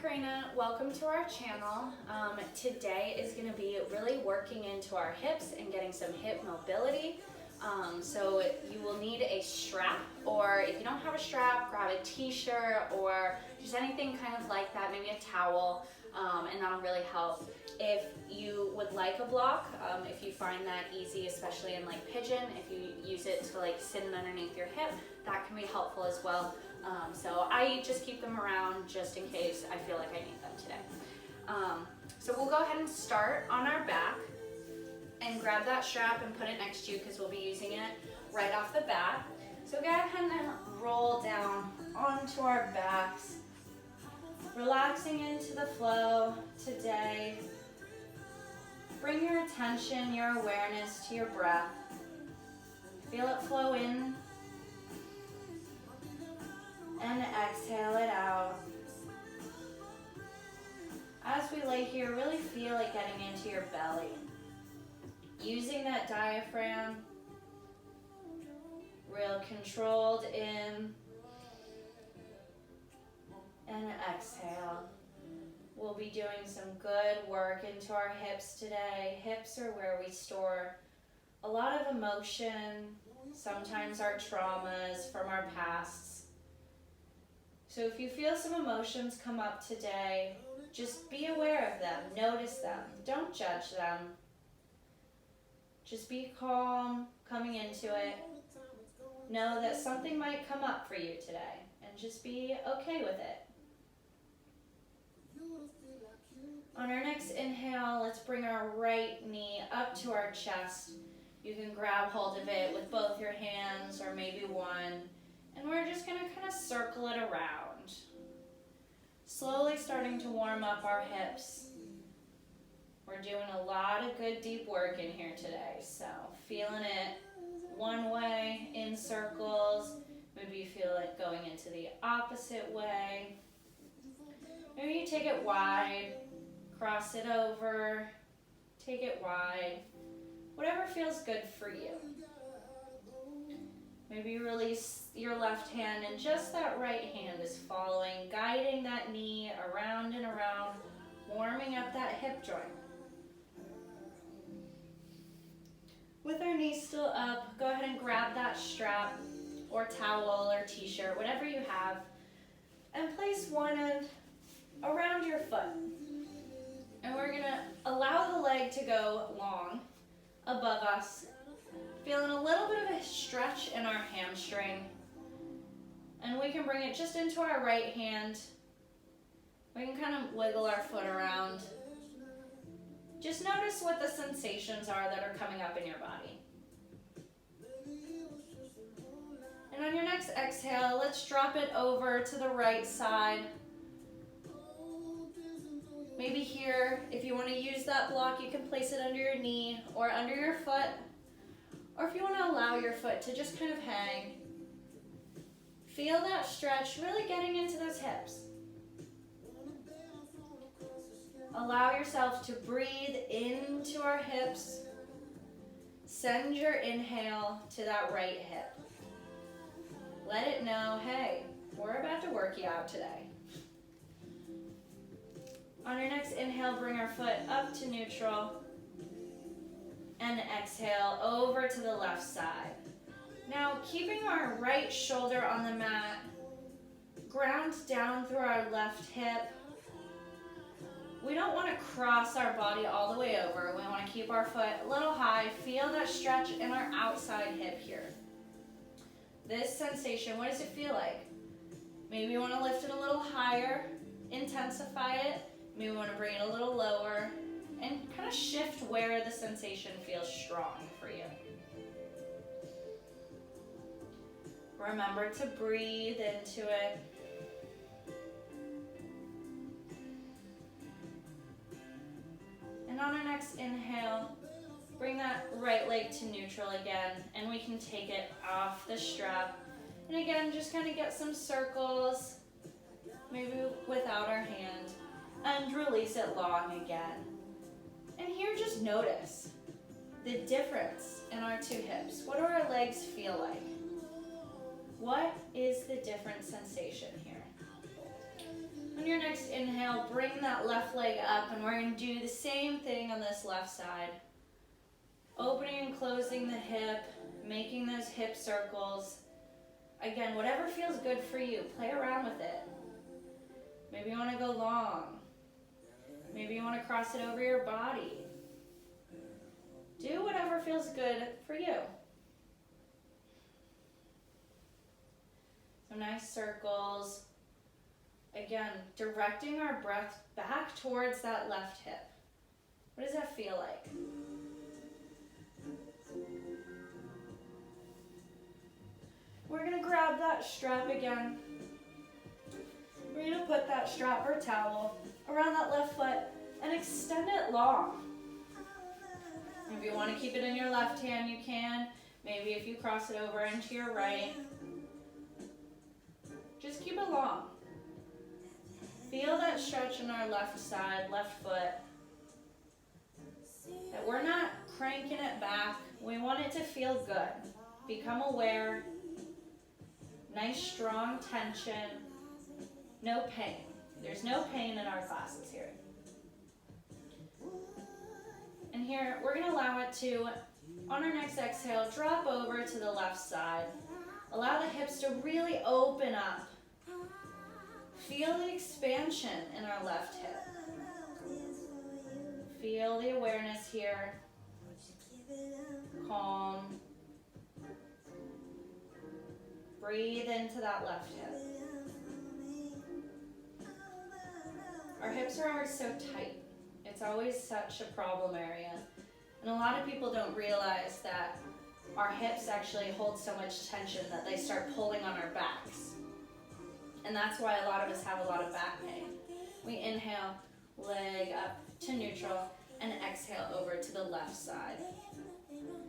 Karina, welcome to our channel. Today is going to be really working into our hips and getting some hip mobility. So you will need a strap, or if you don't have a strap, grab a t-shirt or just anything kind of like that, maybe a towel, and that'll really help. If you would like a block, if you find that easy, especially in like pigeon, if you use it to like sit underneath your hip, that can be helpful as well. So I just keep them around just in case I feel like I need them today. So we'll go ahead and start on our back and grab that strap and put it next to you because we'll be using it right off the bat. So go ahead and roll down onto our backs, relaxing into the flow today. Bring your attention, your awareness to your breath. Feel it flow in and exhale it out. As we lay here, really feel it getting into your belly. Using that diaphragm, real controlled in and exhale. We'll be doing some good work into our hips today. Hips are where we store a lot of emotion, sometimes our traumas from our pasts. So if you feel some emotions come up today, just be aware of them, notice them, don't judge them. Just be calm coming into it. Know that something might come up for you today and just be okay with it. On our next inhale, let's bring our right knee up to our chest. You can grab hold of it with both your hands or maybe one. And we're just going to kind of circle it around. Slowly starting to warm up our hips. We're doing a lot of good deep work in here today. So feeling it one way in circles. Maybe you feel it going into the opposite way. Maybe you take it wide, cross it over, take it wide. Whatever feels good for you. Maybe you release your left hand and just that right hand is following, guiding that knee around and around, warming up that hip joint. With our knees still up, go ahead and grab that strap or towel or t-shirt, whatever you have, and place one end around your foot. And we're gonna allow the leg to go long above us, feeling a little bit of a stretch in our hamstring. And we can bring it just into our right hand. We can kind of wiggle our foot around. Just notice what the sensations are that are coming up in your body. And on your next exhale, let's drop it over to the right side. Maybe here, if you want to use that block, you can place it under your knee or under your foot. Or if you want to allow your foot to just kind of hang. Feel that stretch really getting into those hips. Allow yourself to breathe into our hips. Send your inhale to that right hip. Let it know, hey, we're about to work you out today. On your next inhale, bring our foot up to neutral. And exhale over to the left side. Now, keeping our right shoulder on the mat, ground down through our left hip. We don't want to cross our body all the way over. We want to keep our foot a little high. Feel that stretch in our outside hip here. This sensation, what does it feel like? Maybe you want to lift it a little higher, intensify it. Maybe you want to bring it a little lower and kind of shift where the sensation feels strong for you. Remember to breathe into it. And on our next inhale, bring that right leg to neutral again, and we can take it off the strap. And again, just kind of get some circles, maybe without our hand, and release it long again. And here, just notice the difference in our two hips. What do our legs feel like? What is the different sensation here? On your next inhale, bring that left leg up, and we're going to do the same thing on this left side. Opening and closing the hip, making those hip circles. Again, whatever feels good for you, play around with it. Maybe you want to go long. Maybe you want to cross it over your body. Do whatever feels good for you. So nice circles. Again, directing our breath back towards that left hip. What does that feel like? We're going to grab that strap again. We're going to put that strap or towel around that left foot and extend it long. If you want to keep it in your left hand, you can. Maybe if you cross it over into your right. Just keep it long. Feel that stretch in our left side, left foot. That we're not cranking it back. We want it to feel good. Become aware. Nice strong tension. No pain. There's no pain in our classes here. And here, we're going to allow it to, on our next exhale, drop over to the left side. Allow the hips to really open up. Feel the expansion in our left hip. Feel the awareness here. Calm. Breathe into that left hip. Our hips are always so tight. It's always such a problem area. And a lot of people don't realize that our hips actually hold so much tension that they start pulling on our backs. And that's why a lot of us have a lot of back pain. We inhale, leg up to neutral, and exhale over to the left side.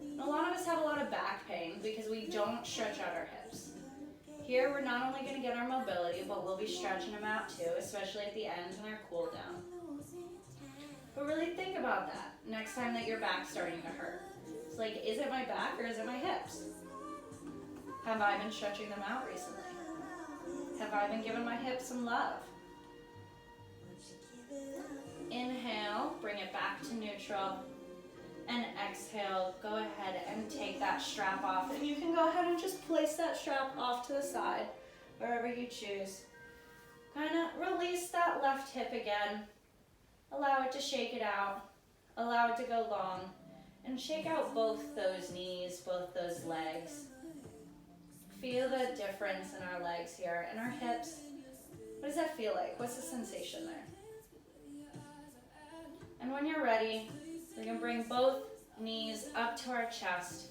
And a lot of us have a lot of back pain because we don't stretch out our hips. Here, we're not only going to get our mobility, but we'll be stretching them out too, especially at the end in our cool down. But really think about that next time that your back's starting to hurt. It's like, is it my back or is it my hips? Have I been stretching them out recently? Have I been giving my hips some love? Inhale, bring it back to neutral. And exhale, go ahead and take that strap off. And you can go ahead and just place that strap off to the side, wherever you choose. Kind of release that left hip again. Allow it to shake it out. Allow it to go long. And shake out both those knees, both those legs. Feel the difference in our legs here and our hips. What does that feel like? What's the sensation there? And when you're ready, we're going to bring both knees up to our chest.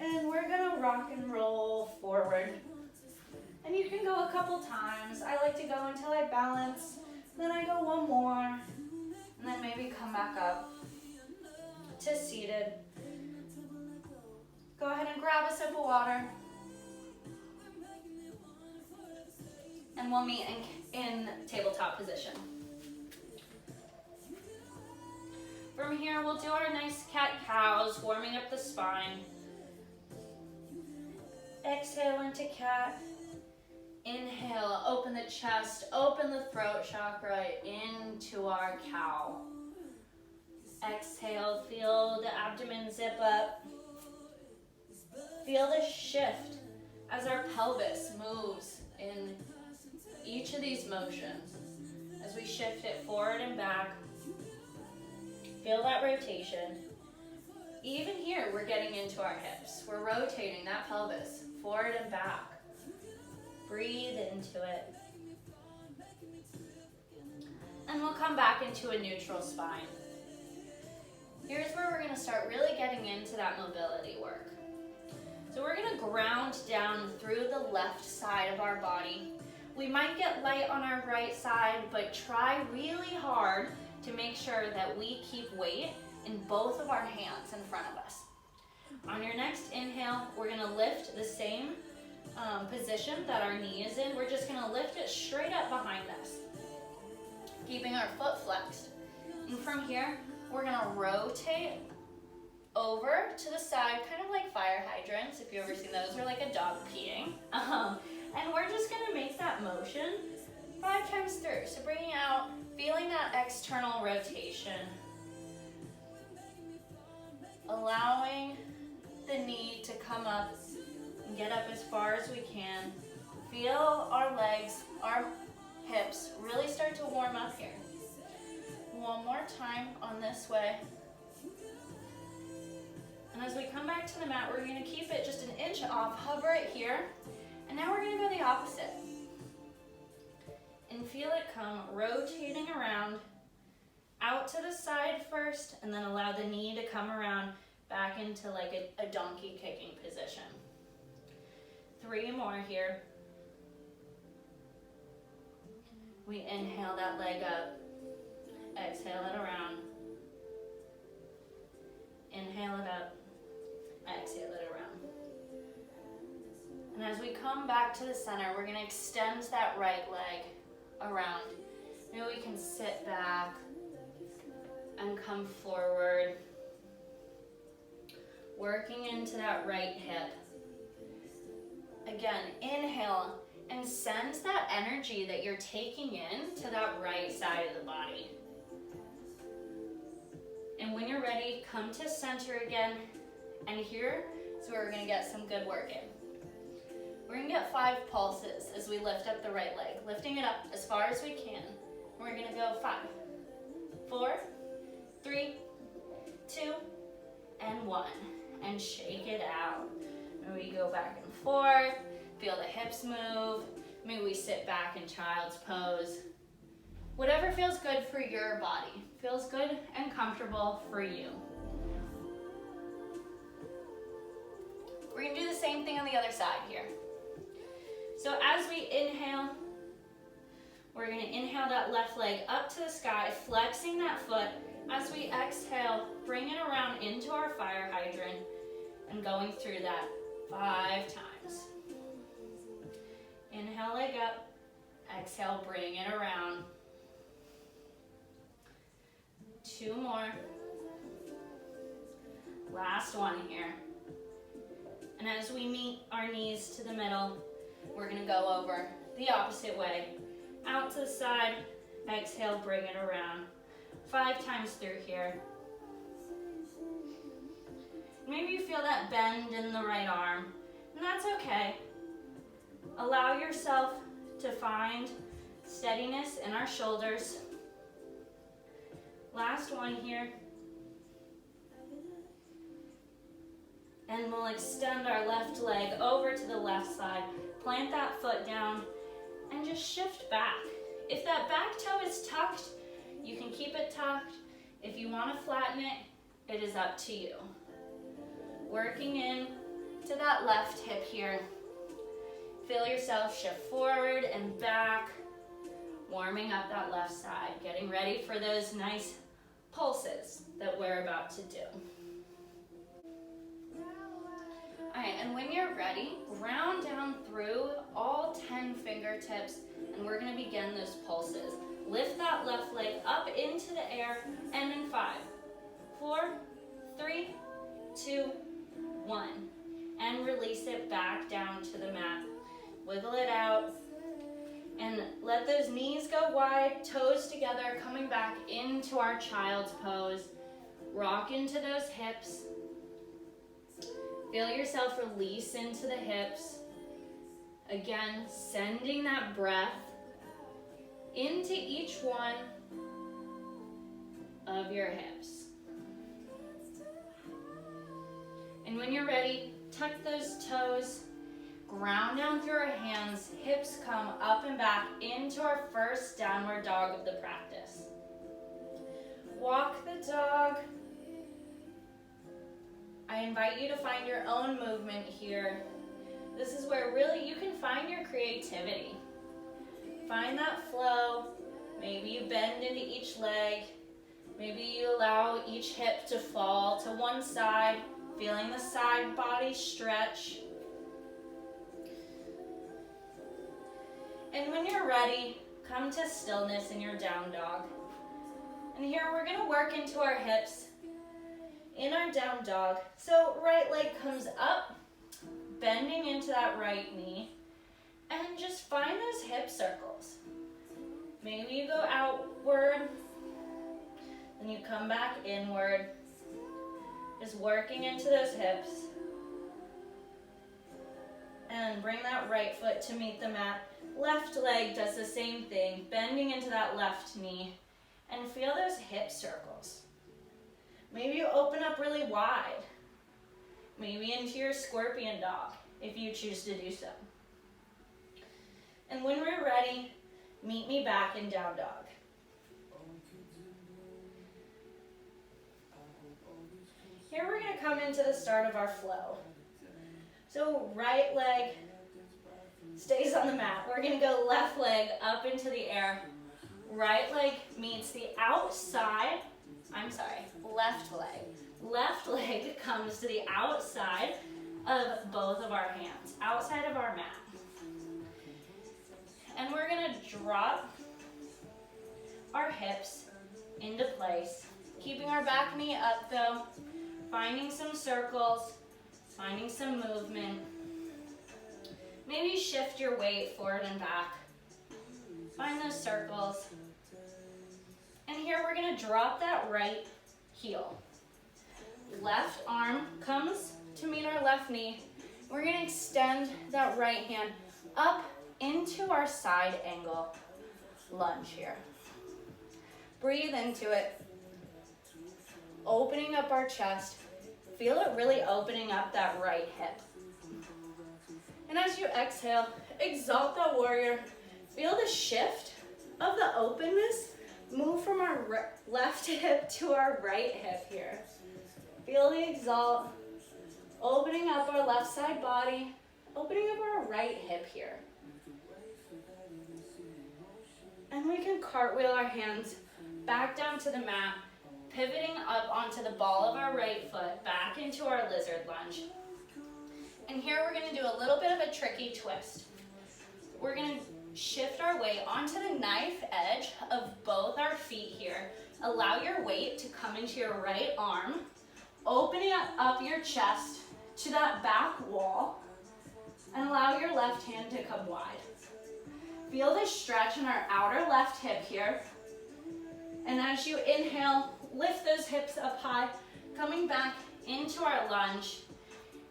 And we're going to rock and roll forward. And you can go a couple times. I like to go until I balance. Then I go one more. And then maybe come back up to seated. Go ahead and grab a sip of water. And we'll meet in tabletop position. From here, we'll do our nice cat-cows, warming up the spine. Exhale into cat. Inhale, open the chest, open the throat chakra into our cow. Exhale, feel the abdomen zip up. Feel the shift as our pelvis moves in each of these motions. As we shift it forward and back, feel that rotation. Even here, we're getting into our hips. We're rotating that pelvis forward and back. Breathe into it. And we'll come back into a neutral spine. Here's where we're going to start really getting into that mobility work. So we're going to ground down through the left side of our body. We might get light on our right side, but try really hard to make sure that we keep weight in both of our hands in front of us. On your next inhale, we're going to lift the same position that our knee is in. We're just going to lift it straight up behind us, keeping our foot flexed. And from here, we're going to rotate over to the side, kind of like fire hydrants, if you've ever seen those, or like a dog peeing. And we're just going to make that motion 5 times through. So bringing out, feeling that external rotation. Allowing the knee to come up and get up as far as we can. Feel our legs, our hips really start to warm up here. One more time on this way. And as we come back to the mat, we're going to keep it just an inch off, hover it here. And now we're going to go the opposite. And feel it come rotating around, out to the side first, and then allow the knee to come around back into like a donkey kicking position. 3 more here. We inhale that leg up, exhale it around. Inhale it up, exhale it around. And as we come back to the center, we're going to extend that right leg around. Maybe we can sit back and come forward, working into that right hip. Again, inhale and send that energy that you're taking in to that right side of the body. And when you're ready, come to center again. And here is where we're going to get some good work in. We're going to get 5 pulses as we lift up the right leg, lifting it up as far as we can. We're going to go 5, 4, 3, 2, and 1. And shake it out. And we go back and forth. Feel the hips move. Maybe we sit back in child's pose. Whatever feels good for your body. Feels good and comfortable for you. We're going to do the same thing on the other side here. So as we inhale, we're going to inhale that left leg up to the sky, flexing that foot. As we exhale, bring it around into our fire hydrant and going through that 5 times. Inhale, leg up. Exhale, bring it around. 2 more. Last one here. And as we meet our knees to the middle, we're going to go over the opposite way. Out to the side. Exhale, bring it around. 5 times through here. Maybe you feel that bend in the right arm, and that's okay. Allow yourself to find steadiness in our shoulders. Last one here. And we'll extend our left leg over to the left side. Plant that foot down and just shift back. If that back toe is tucked, you can keep it tucked. If you want to flatten it, it is up to you. Working in to that left hip here. Feel yourself shift forward and back, warming up that left side, getting ready for those nice pulses that we're about to do. All right, and when you're ready, round down through all 10 fingertips, and we're gonna begin those pulses. Lift that left leg up into the air, and in 5, 4, 3, 2, 1. And release it back down to the mat. Wiggle it out, and let those knees go wide, toes together, coming back into our child's pose. Rock into those hips. Feel yourself release into the hips. Again, sending that breath into each one of your hips. And when you're ready, tuck those toes, ground down through our hands, hips come up and back into our first downward dog of the practice. Walk the dog. I invite you to find your own movement here. This is where really you can find your creativity. Find that flow. Maybe you bend into each leg. Maybe you allow each hip to fall to one side, feeling the side body stretch. And when you're ready, come to stillness in your down dog. And here we're going to work into our hips in our down dog. So right leg comes up, bending into that right knee, and just find those hip circles. Maybe you go outward, then you come back inward. Just working into those hips. And bring that right foot to meet the mat. Left leg does the same thing, bending into that left knee. And feel those hip circles. Maybe you open up really wide. Maybe into your scorpion dog, if you choose to do so. And when we're ready, meet me back in down dog. Here we're gonna come into the start of our flow. So right leg stays on the mat. We're gonna go left leg up into the air. Right leg meets the outside, left leg. Left leg comes to the outside of both of our hands, outside of our mat. And we're gonna drop our hips into place, keeping our back knee up though, finding some circles, finding some movement. Maybe shift your weight forward and back. Find those circles. And here we're gonna drop that right heel. Left arm comes to meet our left knee. We're gonna extend that right hand up into our side angle lunge here. Breathe into it. Opening up our chest. Feel it really opening up that right hip. And as you exhale, exalt that warrior. Feel the shift of the openness move from our left hip to our right hip here. Feel the exalt, opening up our left side body, opening up our right hip here. And we can cartwheel our hands back down to the mat, pivoting up onto the ball of our right foot, back into our lizard lunge. And here we're gonna do a little bit of a tricky twist. We're gonna shift our weight onto the knife edge of both our feet here. Allow your weight to come into your right arm, opening up your chest to that back wall, and allow your left hand to come wide. Feel this stretch in our outer left hip here. And as you inhale, lift those hips up high, coming back into our lunge.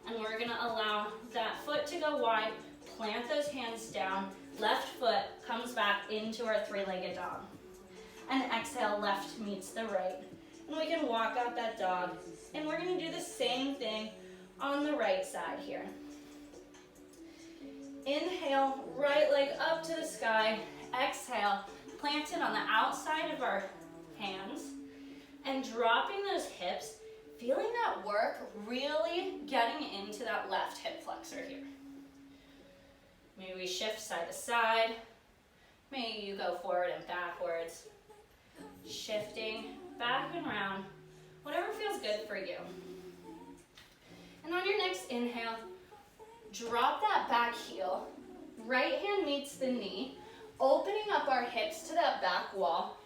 And we're gonna allow that foot to go wide, plant those hands down, left foot comes back into our three-legged dog. And exhale, left meets the right. And we can walk out that dog. And we're gonna do the same thing on the right side here. Inhale, right leg up to the sky. Exhale, plant it on the outside of our hands. And dropping those hips, feeling that work, really getting into that left hip flexor here. Maybe we shift side to side. Maybe you go forward and backwards. Shifting back and round, whatever feels good for you. And on your next inhale, drop that back heel. Right hand meets the knee, opening up our hips to that back wall.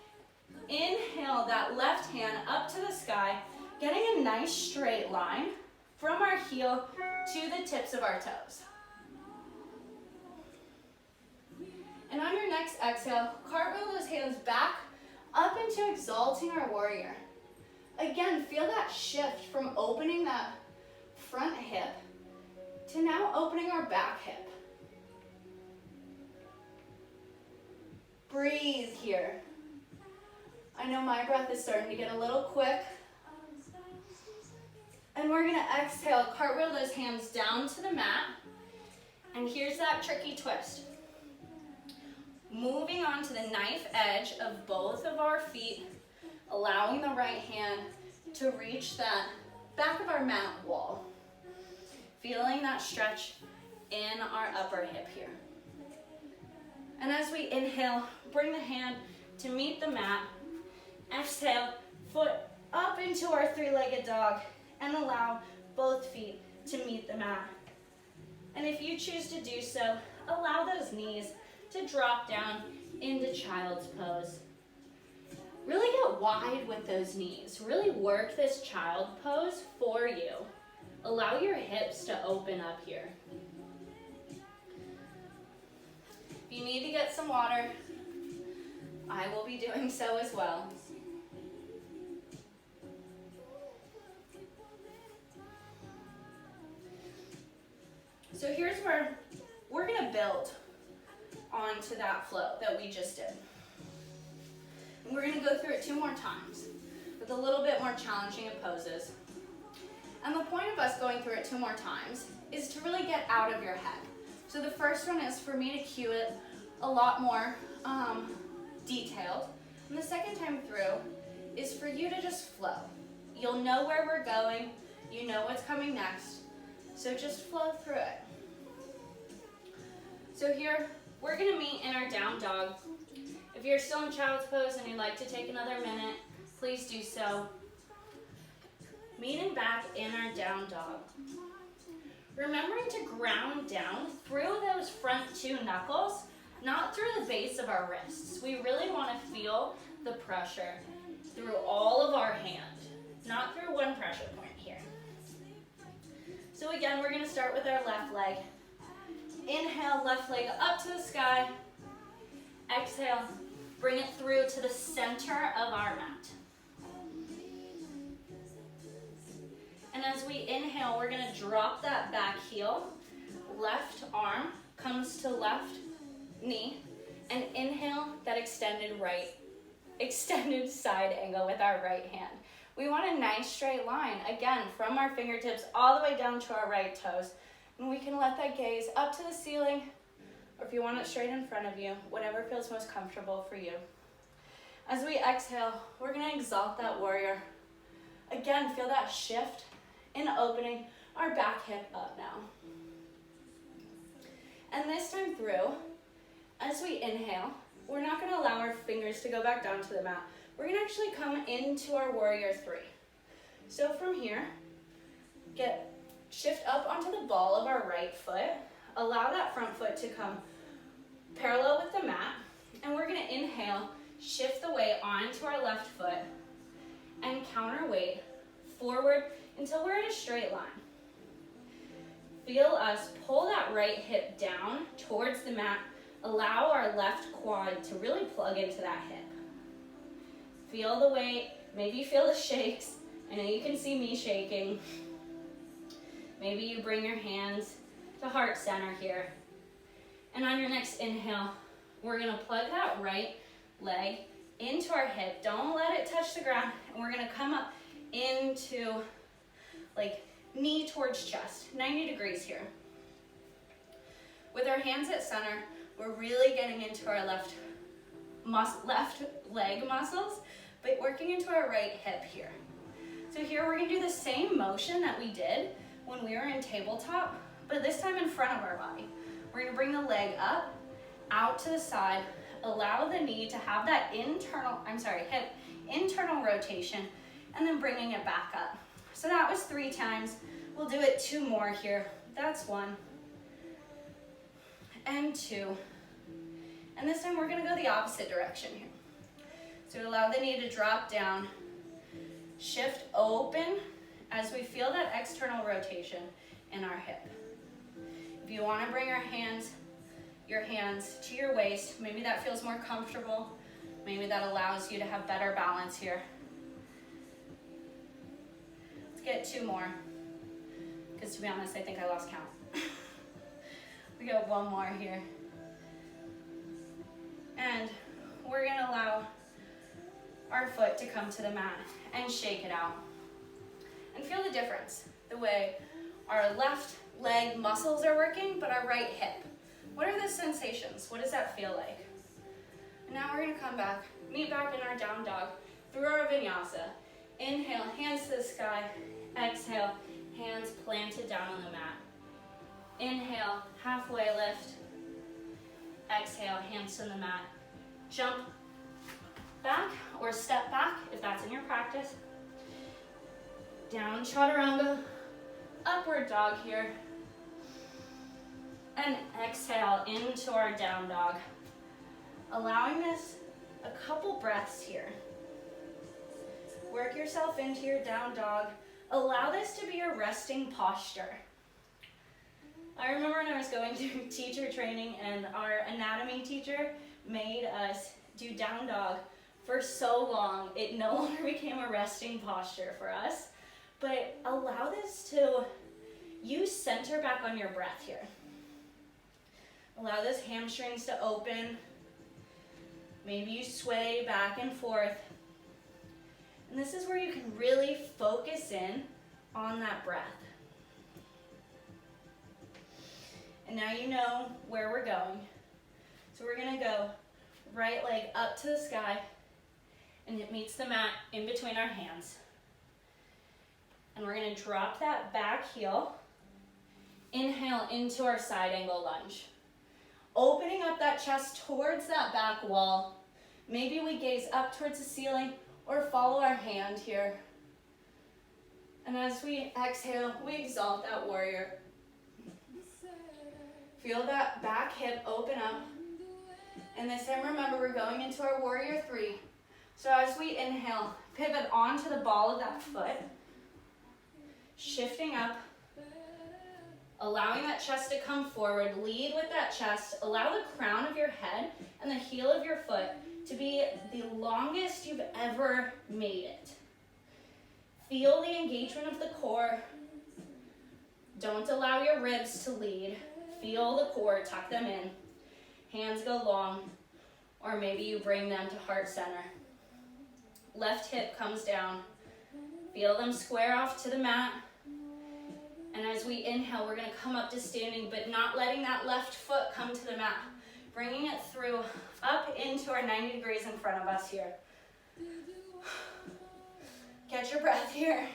Inhale that left hand up to the sky, getting a nice straight line from our heel to the tips of our toes. And on your next exhale, cartwheel those hands back up into exalting our warrior. Again, feel that shift from opening that front hip to now opening our back hip. Breathe here. I know my breath is starting to get a little quick. And we're gonna exhale, cartwheel those hands down to the mat. And here's that tricky twist. Moving on to the knife edge of both of our feet, allowing the right hand to reach that back of our mat wall. Feeling that stretch in our upper hip here. And as we inhale, bring the hand to meet the mat. Exhale, foot up into our three-legged dog and allow both feet to meet the mat. And if you choose to do so, allow those knees to drop down into child's pose. Really get wide with those knees. Really work this child pose for you. Allow your hips to open up here. If you need to get some water, I will be doing so as well. So here's where we're gonna build onto that flow that we just did. And we're gonna go through it 2 more times with a little bit more challenging of poses. And the point of us going through it 2 more times is to really get out of your head. So the first one is for me to cue it a lot more detailed. And the second time through is for you to just flow. You'll know where we're going, you know what's coming next, so just flow through it. So here, we're gonna meet in our down dog. If you're still in child's pose and you'd like to take another minute, please do so. Meeting back in our down dog. Remembering to ground down through those front 2 knuckles, not through the base of our wrists. We really wanna feel the pressure through all of our hand, not through one pressure point here. So again, we're gonna start with our left leg. Inhale, left leg up to the sky. Exhale, bring it through to the center of our mat. And as we inhale, we're gonna drop that back heel. Left arm comes to left knee. And inhale that extended side angle with our right hand. We want a nice straight line, again, from our fingertips all the way down to our right toes. And we can let that gaze up to the ceiling, or if you want it straight in front of you, whatever feels most comfortable for you. As we exhale, we're gonna exalt that warrior. Again, feel that shift in opening our back hip up now. And this time through, as we inhale, we're not gonna allow our fingers to go back down to the mat. We're gonna actually come into our warrior 3. So from here, shift up onto the ball of our right foot. Allow that front foot to come parallel with the mat. And we're gonna inhale, shift the weight onto our left foot and counterweight forward until we're in a straight line. Feel us pull that right hip down towards the mat. Allow our left quad to really plug into that hip. Feel the weight, maybe feel the shakes. I know you can see me shaking. Maybe you bring your hands to heart center here. And on your next inhale, we're gonna plug that right leg into our hip. Don't let it touch the ground. And we're gonna come up into like knee towards chest, 90 degrees here. With our hands at center, we're really getting into our left leg muscles, but working into our right hip here. So here we're gonna do the same motion that we did when we were in tabletop, but this time in front of our body. We're gonna bring the leg up, out to the side, allow the knee to have that hip internal rotation, and then bringing it back up. So that was 3 times. We'll do it 2 more here. That's 1 and 2. And this time we're gonna go the opposite direction here. So allow the knee to drop down, shift open as we feel that external rotation in our hip. If you wanna bring your hands to your waist, maybe that feels more comfortable, maybe that allows you to have better balance here. Let's get 2 more, because to be honest, I think I lost count. We got 1 more here. And we're gonna allow our foot to come to the mat and shake it out. And feel the difference, the way our left leg muscles are working, but our right hip. What are the sensations? What does that feel like? And now we're gonna come back, meet back in our down dog through our vinyasa. Inhale, hands to the sky. Exhale, hands planted down on the mat. Inhale, halfway lift. Exhale, hands to the mat. Jump back or step back if that's in your practice. Down chaturanga, upward dog here. And exhale into our down dog. Allowing this a couple breaths here. Work yourself into your down dog. Allow this to be your resting posture. I remember when I was going through teacher training and our anatomy teacher made us do down dog for so long, it no longer became a resting posture for us. But allow this to, use center back on your breath here. Allow those hamstrings to open. Maybe you sway back and forth. And this is where you can really focus in on that breath. And now you know where we're going. So we're gonna go right leg up to the sky, and it meets the mat in between our hands. And we're gonna drop that back heel. Inhale into our side angle lunge. Opening up that chest towards that back wall. Maybe we gaze up towards the ceiling or follow our hand here. And as we exhale, we exalt that warrior. Feel that back hip open up. And this time, remember, we're going into our warrior three. So as we inhale, pivot onto the ball of that foot. Shifting up. Allowing that chest to come forward. Lead with that chest. Allow the crown of your head and the heel of your foot to be the longest you've ever made it. Feel the engagement of the core. Don't allow your ribs to lead. Feel the core, tuck them in. Hands go long, or maybe you bring them to heart center. Left hip comes down. Feel them square off to the mat. And as we inhale, we're gonna come up to standing, but not letting that left foot come to the mat. Bringing it through, up into our 90 degrees in front of us here. Catch your breath here.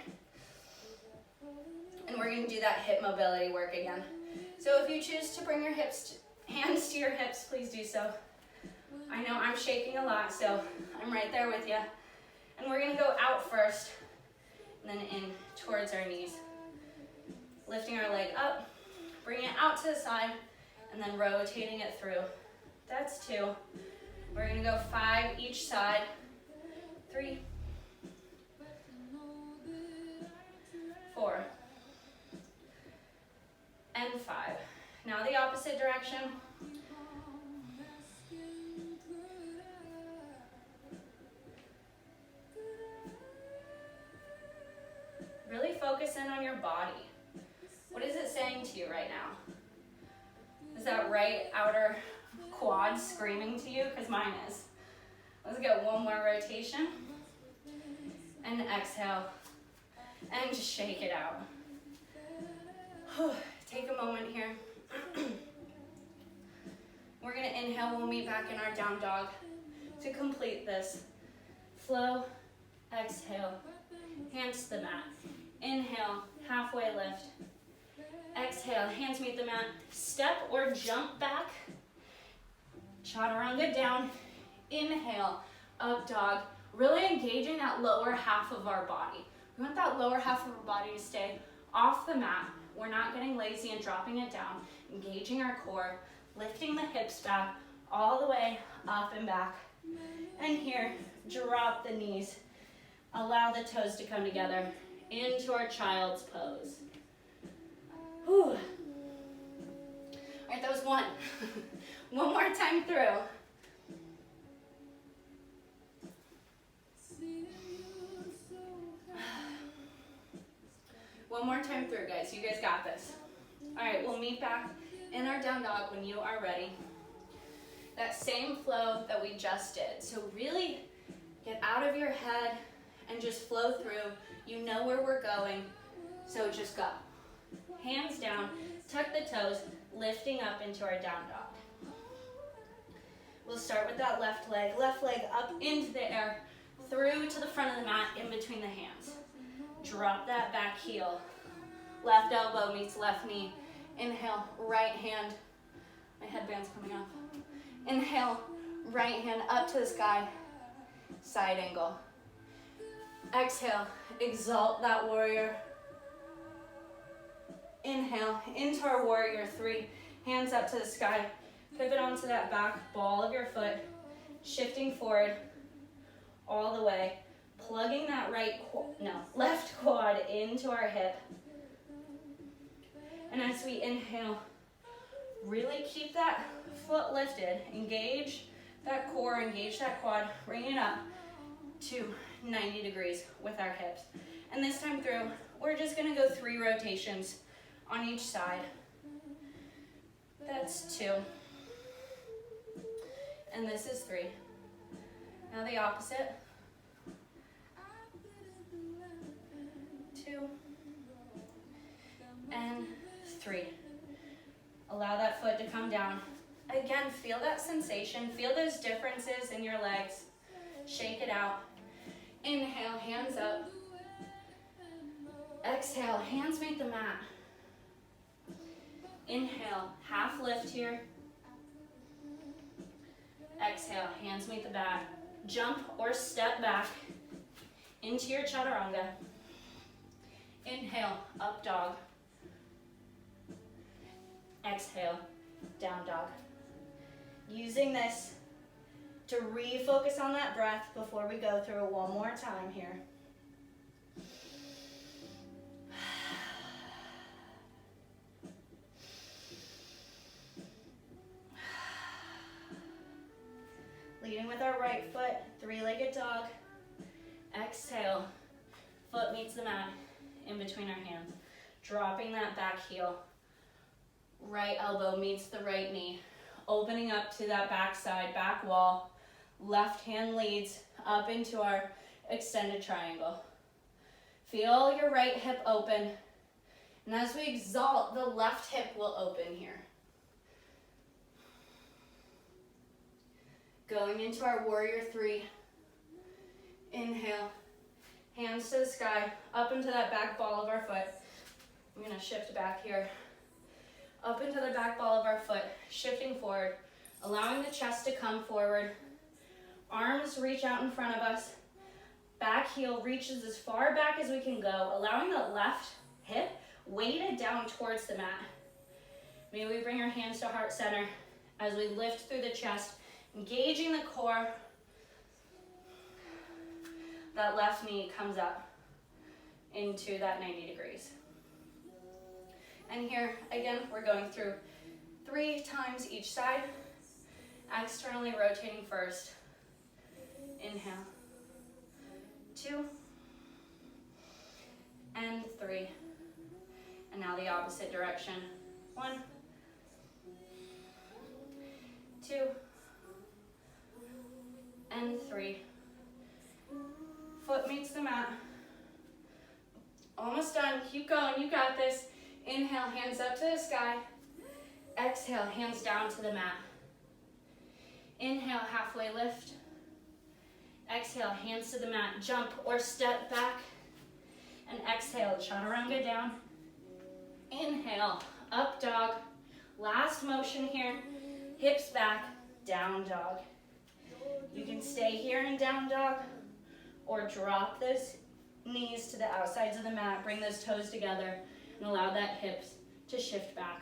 And we're gonna do that hip mobility work again. So if you choose to bring your hands to your hips, please do so. I know I'm shaking a lot, so I'm right there with you. And we're gonna go out first, and then in towards our knees. Lifting our leg up, bringing it out to the side, and then rotating it through. That's 2. We're gonna go 5 each side. 3, 4, and 5. Now the opposite direction. Really focus in on your body. What is it saying to you right now? Is that right outer quad screaming to you? Because mine is. Let's get one more rotation. And exhale. And just shake it out. Take a moment here. We're going to inhale. We'll meet back in our down dog to complete this. Flow. Exhale. Hands to the mat. Inhale. Halfway lift. Exhale, hands meet the mat. Step or jump back. Chaturanga down. Inhale, up dog. Really engaging that lower half of our body. We want that lower half of our body to stay off the mat. We're not getting lazy and dropping it down. Engaging our core, lifting the hips back all the way up and back. And here, drop the knees. Allow the toes to come together into our child's pose. Whew. All right, that was 1. One more time through. One more time through, guys. You guys got this. All right, we'll meet back in our down dog when you are ready. That same flow that we just did. So really get out of your head and just flow through. You know where we're going, so just go. Hands down, tuck the toes, lifting up into our down dog. We'll start with that left leg up into the air, through to the front of the mat, in between the hands. Drop that back heel. Left elbow meets left knee. Inhale, right hand. My headband's coming off. Inhale, right hand up to the sky. Side angle. Exhale, exalt that warrior. Inhale, into our warrior 3. Hands up to the sky. Pivot onto that back ball of your foot. Shifting forward all the way. Plugging that left quad into our hip. And as we inhale, really keep that foot lifted. Engage that core, engage that quad, bring it up to 90 degrees with our hips. And this time through, we're just gonna go 3 rotations on each side. That's 2. And this is 3. Now the opposite. 2 and 3. Allow that foot to come down. Again, feel that sensation. Feel those differences in your legs. Shake it out. Inhale, hands up. Exhale, hands meet the mat. Inhale, half lift here. Exhale, hands meet the mat. Jump or step back into your chaturanga. Inhale, up dog. Exhale, down dog. Using this to refocus on that breath before we go through it one more time here. Leading with our right foot, 3-legged dog. Exhale, foot meets the mat in between our hands. Dropping that back heel. Right elbow meets the right knee. Opening up to that back side, back wall. Left hand leads up into our extended triangle. Feel your right hip open. And as we exalt, the left hip will open here. Going into our warrior 3. Inhale, hands to the sky, up into that back ball of our foot. I'm gonna shift back here. Up into the back ball of our foot, shifting forward, allowing the chest to come forward. Arms reach out in front of us. Back heel reaches as far back as we can go, allowing the left hip weighted down towards the mat. Maybe we bring our hands to heart center as we lift through the chest, engaging the core. That left knee comes up into that 90 degrees. And here, again, we're going through 3 times each side. Externally rotating first. Inhale. 2. And 3. And now the opposite direction. 1. 2. And 3. Foot meets the mat. Almost done. Keep going. You got this. Inhale, hands up to the sky. Exhale, hands down to the mat. Inhale, halfway lift. Exhale, hands to the mat. Jump or step back. And exhale, chaturanga down. Inhale, up dog. Last motion here. Hips back, down dog. You can stay here in down dog or drop those knees to the outsides of the mat. Bring those toes together and allow that hips to shift back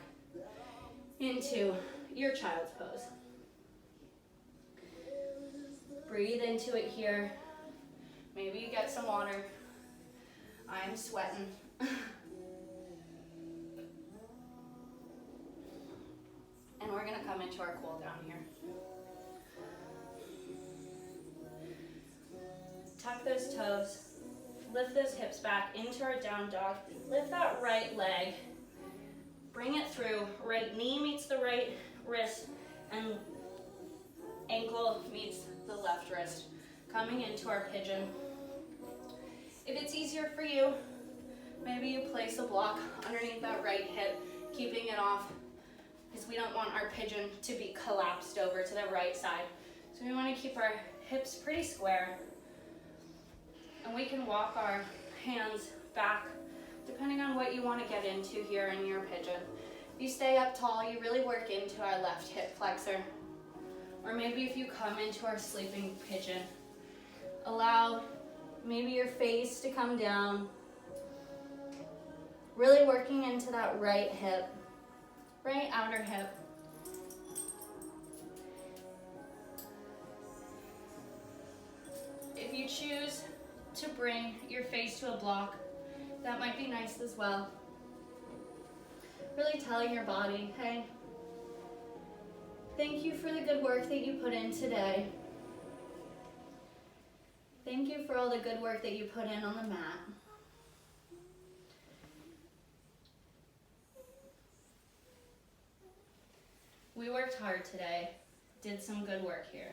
into your child's pose. Breathe into it here. Maybe you get some water. I'm sweating. And we're gonna come into our cool down here. Tuck those toes. Lift those hips back into our down dog. Lift that right leg. Bring it through. Right knee meets the right wrist and ankle meets the left wrist. Coming into our pigeon. If it's easier for you, maybe you place a block underneath that right hip, keeping it off, because we don't want our pigeon to be collapsed over to the right side. So we want to keep our hips pretty square. And we can walk our hands back, depending on what you want to get into here in your pigeon. If you stay up tall, you really work into our left hip flexor. Or maybe if you come into our sleeping pigeon, allow maybe your face to come down. Really working into that right hip, right outer hip. If you choose to bring your face to a block, that might be nice as well. Really telling your body, hey, Thank you for the good work that you put in today. Thank you for all the good work that you put in on the mat. We worked hard today, did some good work here.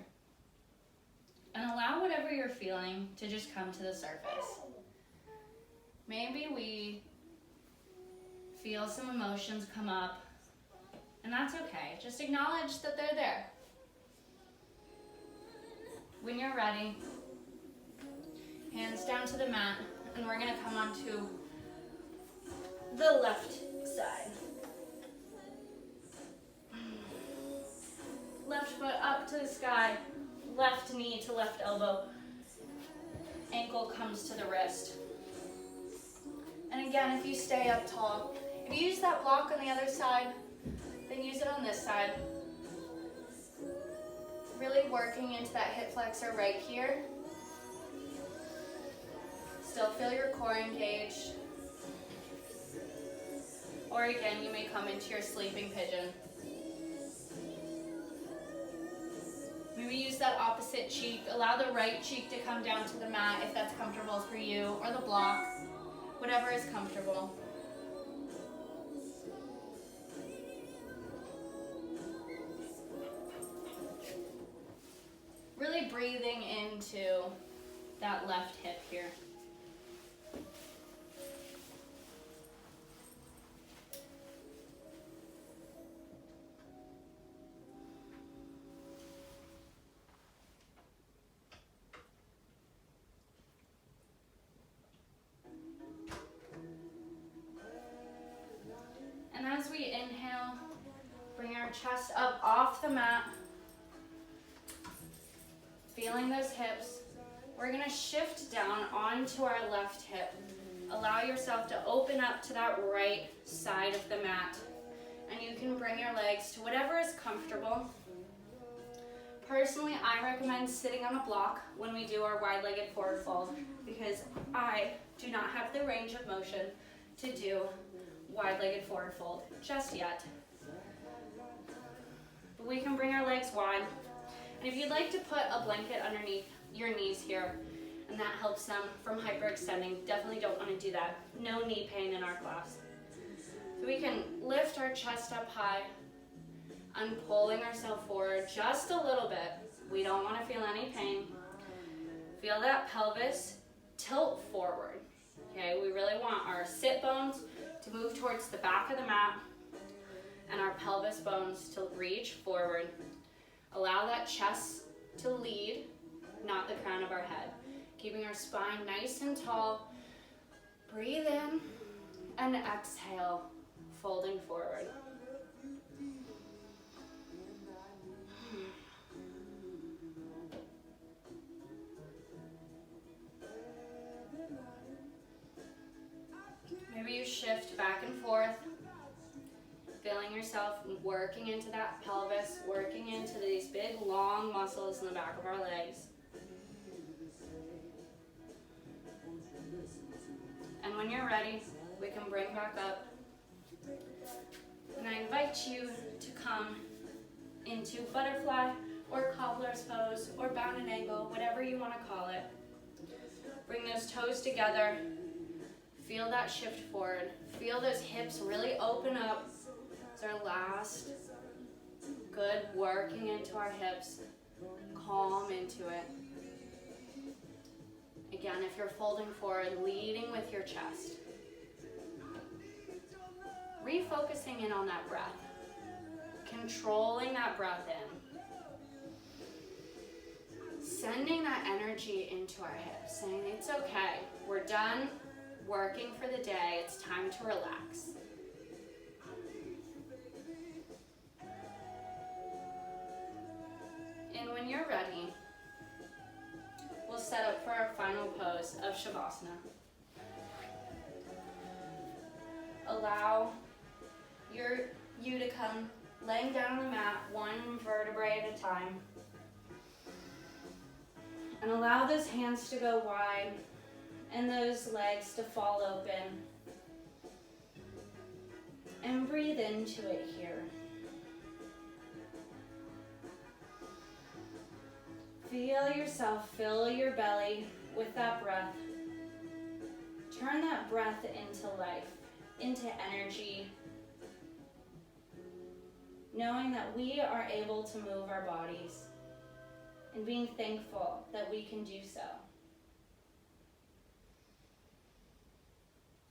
And allow whatever you're feeling to just come to the surface. Maybe we feel some emotions come up, and that's okay. Just acknowledge that they're there. When you're ready, hands down to the mat, and we're gonna come onto the left side. Left foot up to the sky, left knee to left elbow, ankle comes to the wrist. And again, if you stay up tall, if you use that block on the other side, then use it on this side. Really working into that hip flexor right here. Still feel your core engaged. Or again, you may come into your sleeping pigeon. Maybe use that opposite cheek. Allow the right cheek to come down to the mat if that's comfortable for you, or the block, whatever is comfortable. Really breathing into that left hip here. And as we inhale, bring our chest up off the mat. Feeling those hips. We're gonna shift down onto our left hip. Allow yourself to open up to that right side of the mat. And you can bring your legs to whatever is comfortable. Personally, I recommend sitting on a block when we do our wide-legged forward fold because I do not have the range of motion to do wide-legged forward fold just yet. But we can bring our legs wide. And if you'd like to put a blanket underneath your knees here, and that helps them from hyperextending, definitely don't want to do that. No knee pain in our class. So we can lift our chest up high and pulling ourselves forward just a little bit. We don't want to feel any pain. Feel that pelvis tilt forward. Okay, we really want our sit bones to move towards the back of the mat and our pelvis bones to reach forward. Allow that chest to lead, not the crown of our head. Keeping our spine nice and tall. Breathe in and exhale, folding forward. Maybe you shift back and forth, feeling yourself working into that pelvis, working into these big long muscles in the back of our legs. And when you're ready, we can bring back up. And I invite you to come into butterfly or cobbler's pose or bound and angle, whatever you want to call it. Bring those toes together. Feel that shift forward. Feel those hips really open up. It's our last good working into our hips. Calm into it. Again, if you're folding forward, leading with your chest. Refocusing in on that breath. Controlling that breath in. Sending that energy into our hips, saying it's okay. We're done working for the day. It's time to relax. And when you're ready, we'll set up for our final pose of Shavasana. Allow you to come laying down on the mat, one vertebrae at a time. And allow those hands to go wide and those legs to fall open. And breathe into it here. Feel yourself fill your belly with that breath. Turn that breath into life, into energy, knowing that we are able to move our bodies and being thankful that we can do so.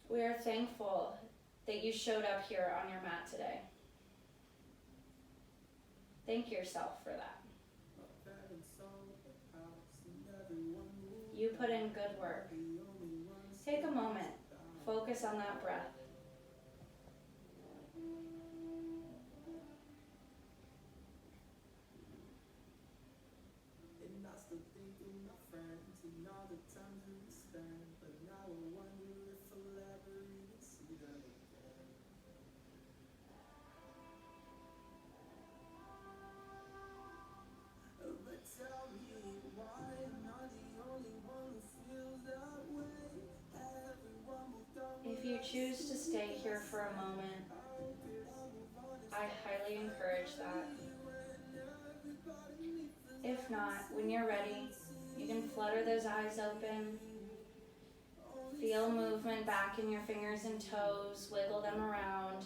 We are thankful that you showed up here on your mat today. Thank yourself for that. You put in good work. Take a moment. Focus on that breath. If you choose to stay here for a moment, I highly encourage that. If not, when you're ready, you can flutter those eyes open. Feel movement back in your fingers and toes, wiggle them around.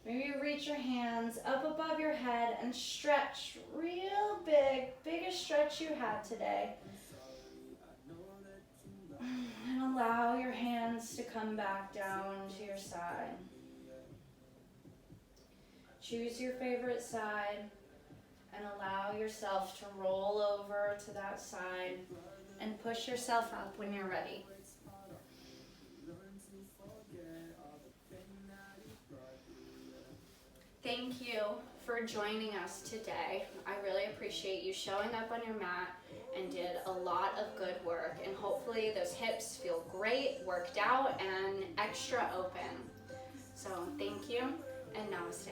Maybe you reach your hands up above your head and stretch real big, biggest stretch you had today. And allow your hands to come back down to your side. Choose your favorite side and allow yourself to roll over to that side and push yourself up when you're ready. Thank you for joining us today. I really appreciate you showing up on your mat and did a lot of good work, and hopefully those hips feel great, worked out, and extra open. So thank you, and namaste.